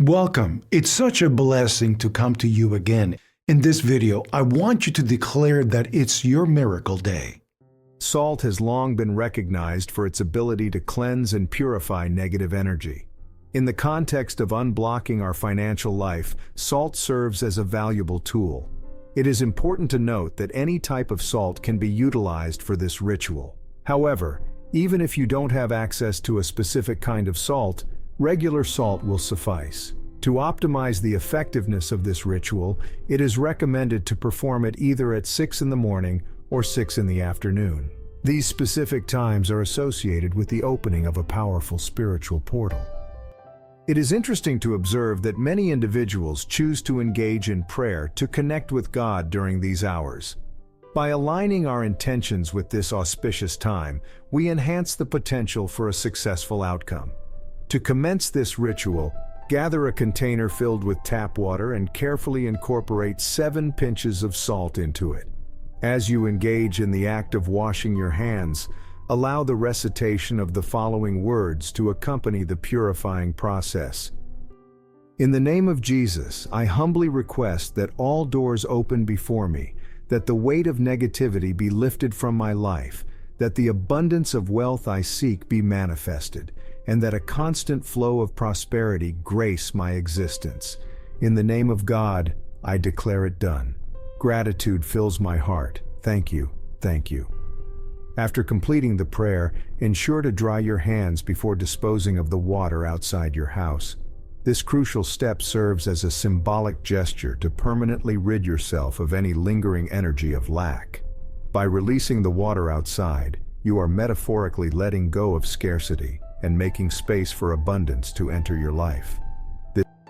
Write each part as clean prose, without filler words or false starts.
Welcome. It's such a blessing to come to you again. In this video, I want you to declare that it's your miracle day. Salt has long been recognized for its ability to cleanse and purify negative energy. In the context of unblocking our financial life, salt serves as a valuable tool. It is important to note that any type of salt can be utilized for this ritual. However, even if you don't have access to a specific kind of salt, regular salt will suffice. To optimize the effectiveness of this ritual, it is recommended to perform it either at 6 in the morning or 6 in the afternoon. These specific times are associated with the opening of a powerful spiritual portal. It is interesting to observe that many individuals choose to engage in prayer to connect with God during these hours. By aligning our intentions with this auspicious time, we enhance the potential for a successful outcome. To commence this ritual, gather a container filled with tap water and carefully incorporate 7 pinches of salt into it. As you engage in the act of washing your hands, allow the recitation of the following words to accompany the purifying process. In the name of Jesus, I humbly request that all doors open before me, that the weight of negativity be lifted from my life, that the abundance of wealth I seek be manifested, and that a constant flow of prosperity grace my existence. In the name of God, I declare it done. Gratitude fills my heart. Thank you, thank you. After completing the prayer, ensure to dry your hands before disposing of the water outside your house. This crucial step serves as a symbolic gesture to permanently rid yourself of any lingering energy of lack. By releasing the water outside, you are metaphorically letting go of scarcity and making space for abundance to enter your life.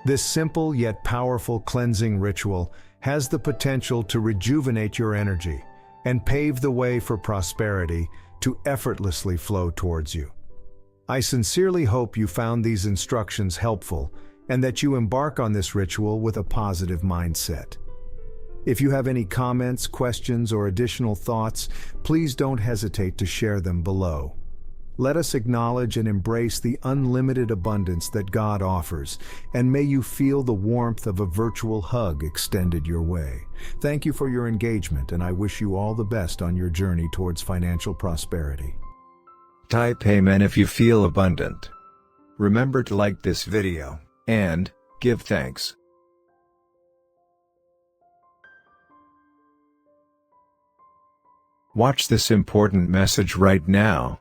This simple yet powerful cleansing ritual has the potential to rejuvenate your energy and pave the way for prosperity to effortlessly flow towards you. I sincerely hope you found these instructions helpful and that you embark on this ritual with a positive mindset. If you have any comments, questions, or additional thoughts, please don't hesitate to share them below. Let us acknowledge and embrace the unlimited abundance that God offers, and may you feel the warmth of a virtual hug extended your way. Thank you for your engagement, and I wish you all the best on your journey towards financial prosperity. Type Amen if you feel abundant. Remember to like this video, and give thanks. Watch this important message right now.